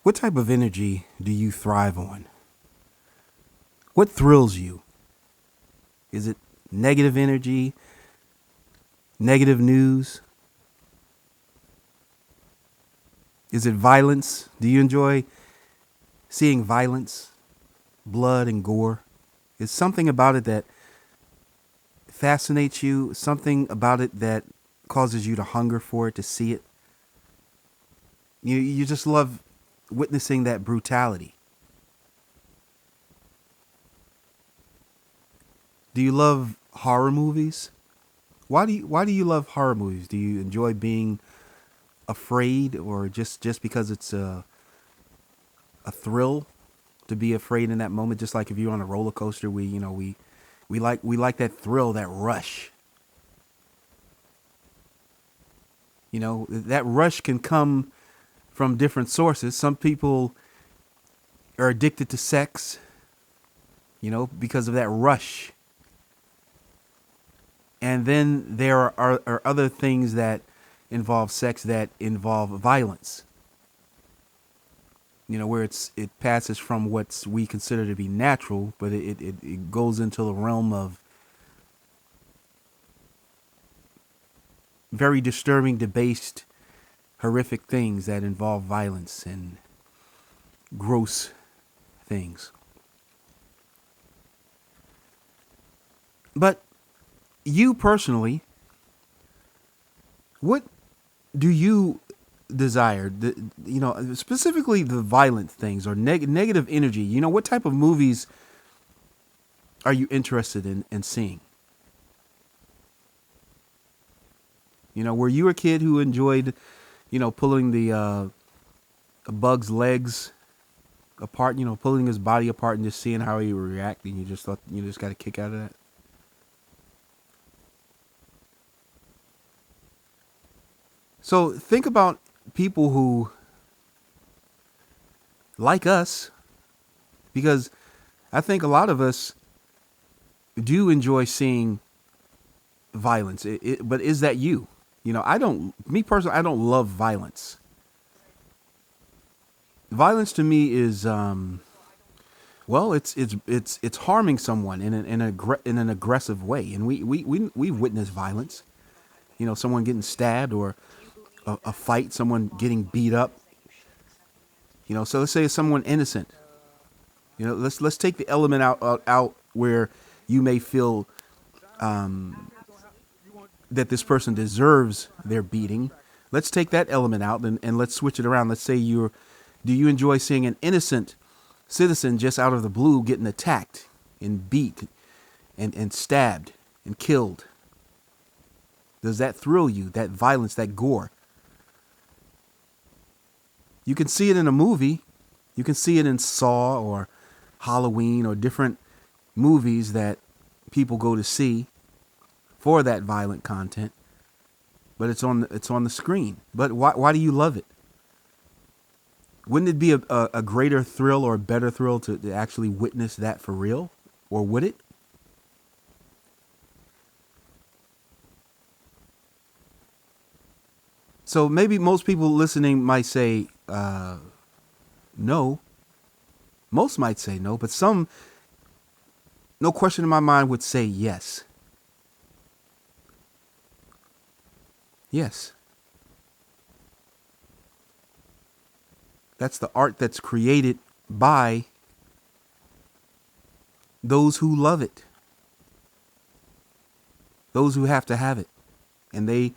What type of energy do you thrive on? What thrills you? Is it negative energy, negative news? Is it violence? Do you enjoy seeing violence, blood, and gore? Is something about it that fascinates you? Something about it that causes you to hunger for it, to see it? You just love witnessing that brutality. Do you love horror movies? Why do you love horror movies? Do you enjoy being afraid, or just because it's a thrill to be afraid in that moment? Just like if you're on a roller coaster, we like that thrill, that rush. That rush can come from different sources. Some people are addicted to sex, because of that rush. And then there are other things that involve sex that involve violence. Where it passes from what we consider to be natural, but it goes into the realm of very disturbing, debased, horrific things that involve violence and gross things. But you personally, what do you desire? Specifically the violent things or negative energy. What type of movies are you interested in seeing? Were you a kid who enjoyed, pulling a bug's legs apart, pulling his body apart and just seeing how he would react, and you just thought you just got a kick out of that? So think about people who like us, because I think a lot of us do enjoy seeing violence. But is that you? Me personally, I don't love violence. Violence to me is, well, it's harming someone in an aggressive way, and we've witnessed violence. Someone getting stabbed, or a fight, someone getting beat up. So let's say it's someone innocent. Let's take the element out where you may feel that this person deserves their beating. Let's take that element out, and let's switch it around. Let's say do you enjoy seeing an innocent citizen just out of the blue getting attacked and beat and stabbed and killed? Does that thrill you? That violence, that gore? You can see it in a movie. You can see it in Saw or Halloween or different movies that people go to see for that violent content. But it's on the screen. But why do you love it? Wouldn't it be a greater thrill or a better thrill to actually witness that for real? Or would it? So maybe most people listening might say no. Most might say no, but some, no question in my mind, would say yes. Yes. That's the art that's created by those who love it, those who have to have it, and they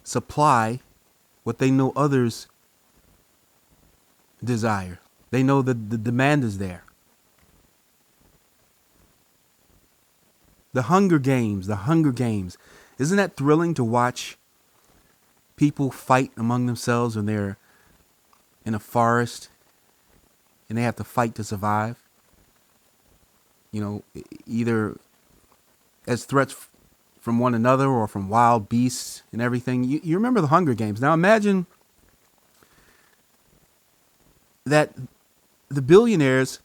supply what they know others desire. They know that the demand is there. The Hunger Games, the Hunger Games. Isn't that thrilling to watch people fight among themselves when they're in a forest and they have to fight to survive? Either as threats from one another or from wild beasts and everything. You remember the Hunger Games. Now imagine that the billionaires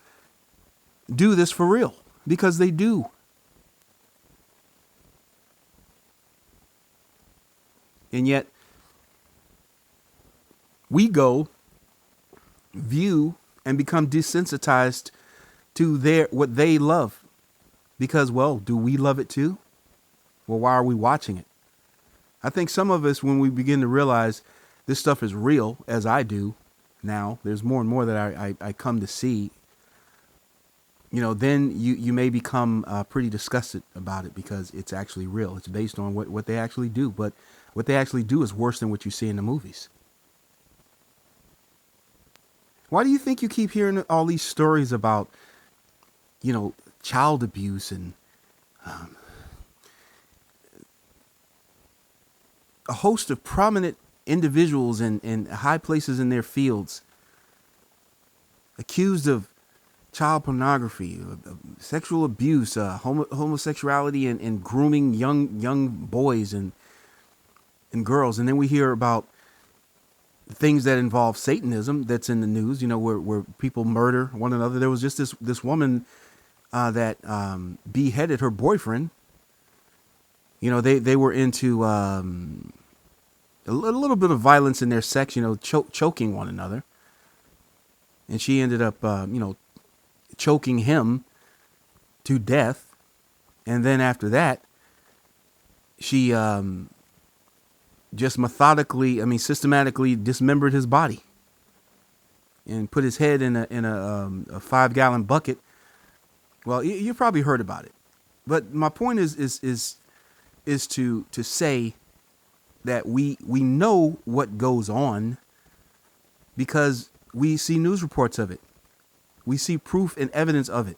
do this for real, because they do. And yet we go view and become desensitized to what they love. Because, well, do we love it too? Well, why are we watching it? I think some of us, when we begin to realize this stuff is real, as I do now, there's more and more that I come to see, then you may become pretty disgusted about it because it's actually real. It's based on what they actually do. But what they actually do is worse than what you see in the movies. Why do you think you keep hearing all these stories about, child abuse and a host of prominent individuals in high places in their fields accused of child pornography, sexual abuse, homosexuality, and grooming young boys and girls? And then we hear about things that involve Satanism that's in the news, where people murder one another. There was just this woman that beheaded her boyfriend. They were into a little bit of violence in their sex, choking one another. And she ended up, choking him to death. And then after that, she just systematically dismembered his body and put his head in a 5-gallon bucket. Well, you probably heard about it, but my point is to say that we know what goes on because we see news reports of it. We see proof and evidence of it.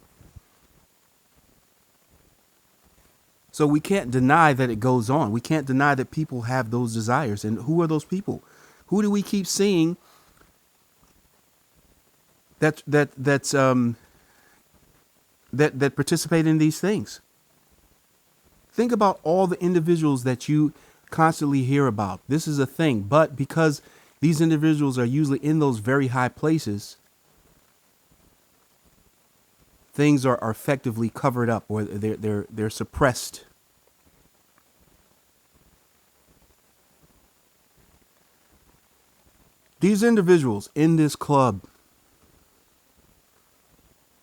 So we can't deny that it goes on. We can't deny that people have those desires. And who are those people? Who do we keep seeing that participate in these things? Think about all the individuals that you constantly hear about. This is a thing, but because these individuals are usually in those very high places, things are effectively covered up or they're suppressed. These individuals in this club,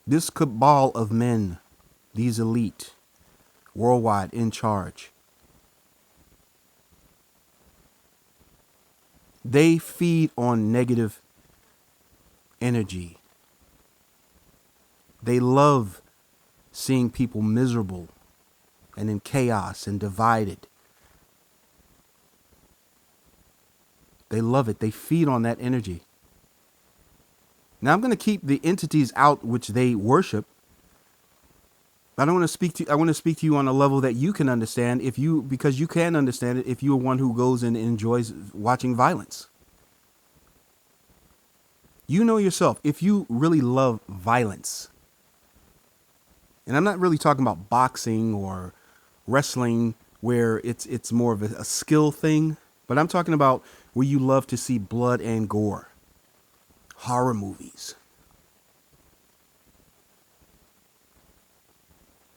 this cabal of men, these elite, worldwide in charge, they feed on negative energy. They love seeing people miserable and in chaos and divided. They love it. They feed on that energy. Now I'm going to keep the entities out which they worship. I don't want to speak to. I want to speak to you on a level that you can understand because you can understand it if you are one who goes and enjoys watching violence. You know yourself, if you really love violence, and I'm not really talking about boxing or wrestling where it's more of a skill thing, but I'm talking about where you love to see blood and gore, horror movies.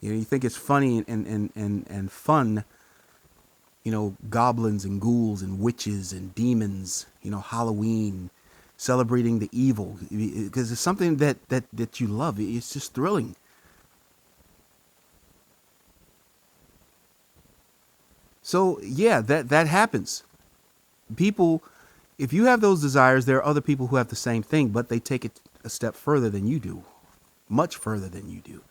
You think it's funny and fun, goblins and ghouls and witches and demons, Halloween, celebrating the evil, because it's something that you love. It's just thrilling. So yeah, that happens. People, if you have those desires, there are other people who have the same thing, but they take it a step further than you do, much further than you do,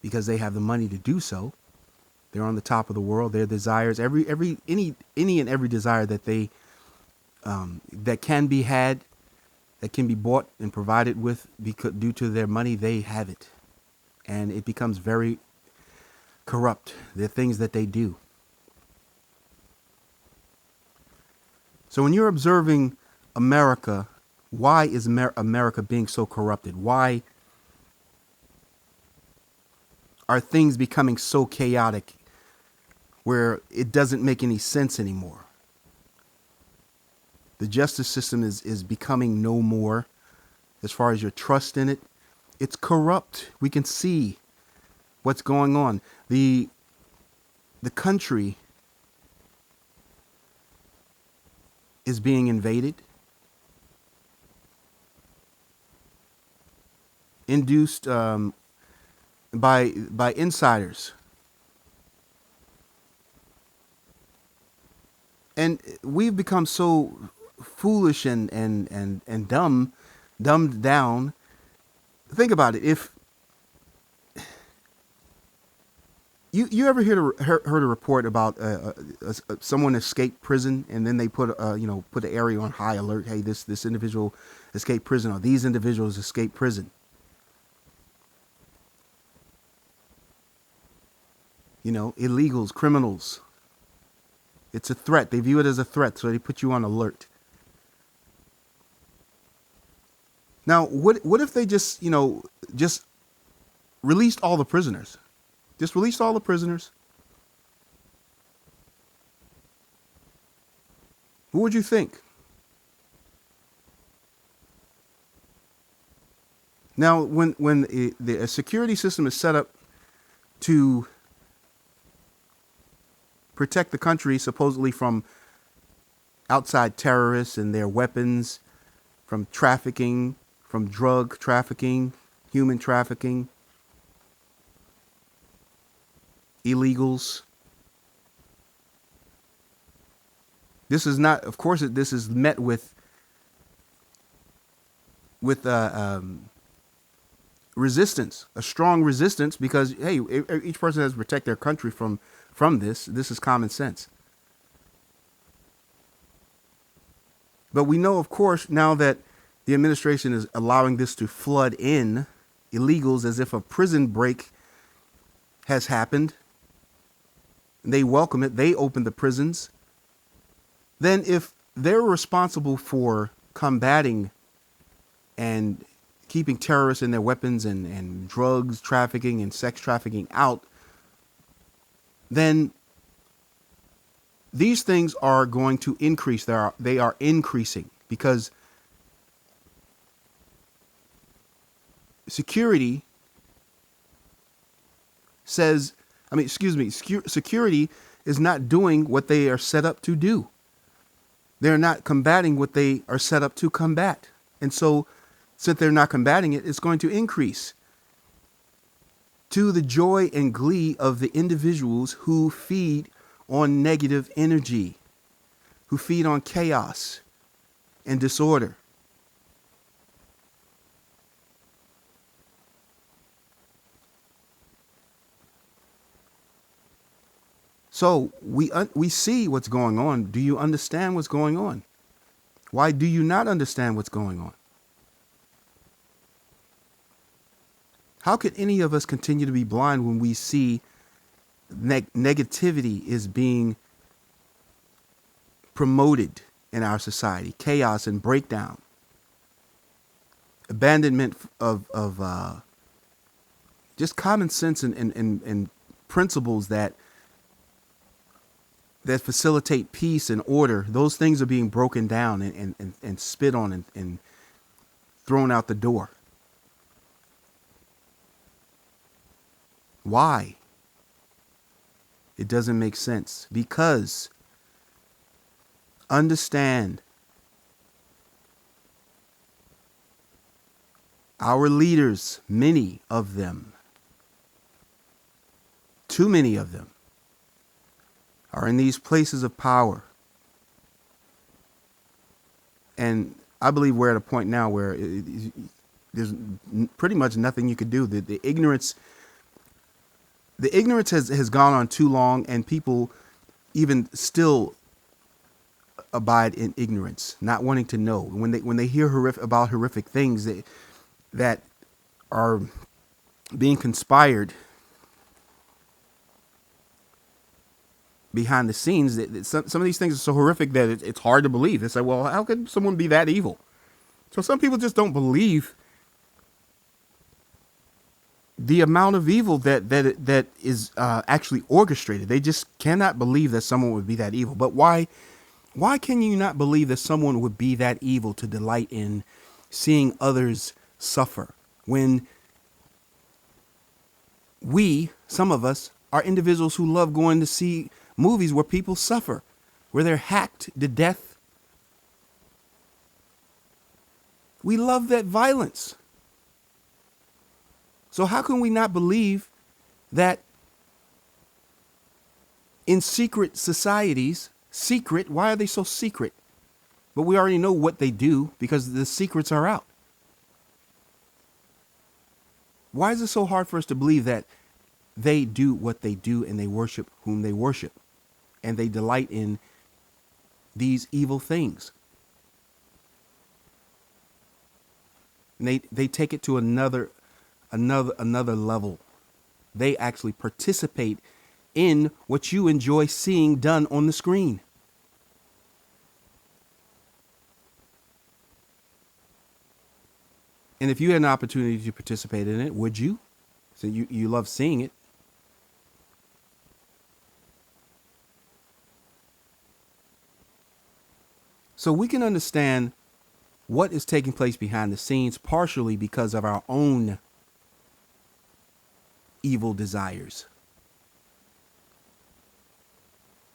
because they have the money to do so. They're on the top of the world. Their desires, any and every desire that they that can be had, that can be bought and provided with, because due to their money, they have it, and it becomes very corrupt. The things that they do. So when you're observing America, why is America being so corrupted? Why are things becoming so chaotic where it doesn't make any sense anymore? The justice system is becoming no more. As far as your trust in it, it's corrupt. We can see what's going on. The country is being invaded. induced by insiders. And we've become so foolish and dumbed down. Think about it. If you ever heard a report about someone escaped prison, and then they put put the area on high alert. Hey, this individual escaped prison, or these individuals escaped prison. Illegals, criminals. It's a threat. They view it as a threat, so they put you on alert. Now, what if they just released all the prisoners? Just released all the prisoners. What would you think? Now, when the security system is set up to protect the country supposedly from outside terrorists and their weapons, from trafficking, from drug trafficking, human trafficking, illegals. This is not, of course, this is met with resistance, a strong resistance, because hey, each person has to protect their country from this. This is common sense. But we know, of course, now that the administration is allowing this to flood in illegals as if a prison break has happened. They welcome it. They open the prisons. Then if they're responsible for combating and keeping terrorists and their weapons and drugs trafficking and sex trafficking out, then these things are going to increase. They are increasing because security security is not doing what they are set up to do. They're not combating what they are set up to combat. And so, since they're not combating it, it's going to increase to the joy and glee of the individuals who feed on negative energy, who feed on chaos and disorder. So we see what's going on. Do you understand what's going on? Why do you not understand what's going on? How could any of us continue to be blind when we see negativity is being promoted in our society? Chaos and breakdown. Abandonment of just common sense and principles that facilitate peace and order. Those things are being broken down and spit on and thrown out the door. Why? It doesn't make sense. Because understand, our leaders, many of them, too many of them, are in these places of power. And I believe we're at a point now where there's pretty much nothing you could do. The ignorance has gone on too long, and people even still abide in ignorance, not wanting to know. When they hear horrific things that are being conspired behind the scenes, some of these things are so horrific that it's hard to believe. It's like, well, how could someone be that evil? So some people just don't believe the amount of evil that is actually orchestrated. They just cannot believe that someone would be that evil. But why can you not believe that someone would be that evil to delight in seeing others suffer, when some of us, are individuals who love going to see movies where people suffer, where they're hacked to death? We love that violence. So how can we not believe that in secret societies, secret, why are they so secret? But we already know what they do because the secrets are out. Why is it so hard for us to believe that they do what they do and they worship whom they worship and they delight in these evil things? And they take it to another level. They actually participate in what you enjoy seeing done on the screen. And if you had an opportunity to participate in it, would you? So you love seeing it. So we can understand what is taking place behind the scenes partially because of our own evil desires.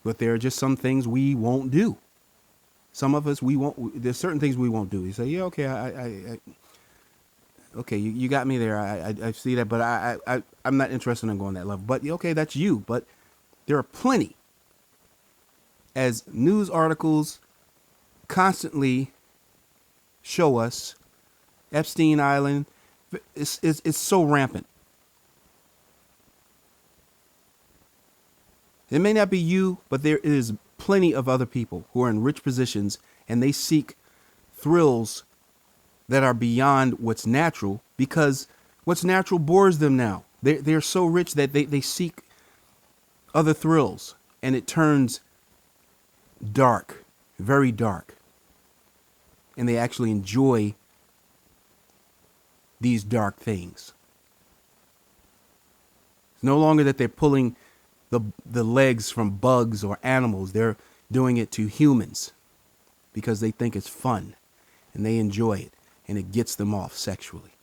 But there are just some things we won't do. Some of us, there's certain things we won't do. You say, yeah, okay, okay, you got me there. I see that, but I'm not interested in going that level. But okay, that's you. But there are plenty, as news articles constantly show us, Epstein Island, it's so rampant. It may not be you, but there is plenty of other people who are in rich positions and they seek thrills that are beyond what's natural because what's natural bores them now. They're so rich that they seek other thrills and it turns dark, very dark. And they actually enjoy these dark things. It's no longer that they're pulling the legs from bugs or animals. They're doing it to humans because they think it's fun and they enjoy it and it gets them off sexually.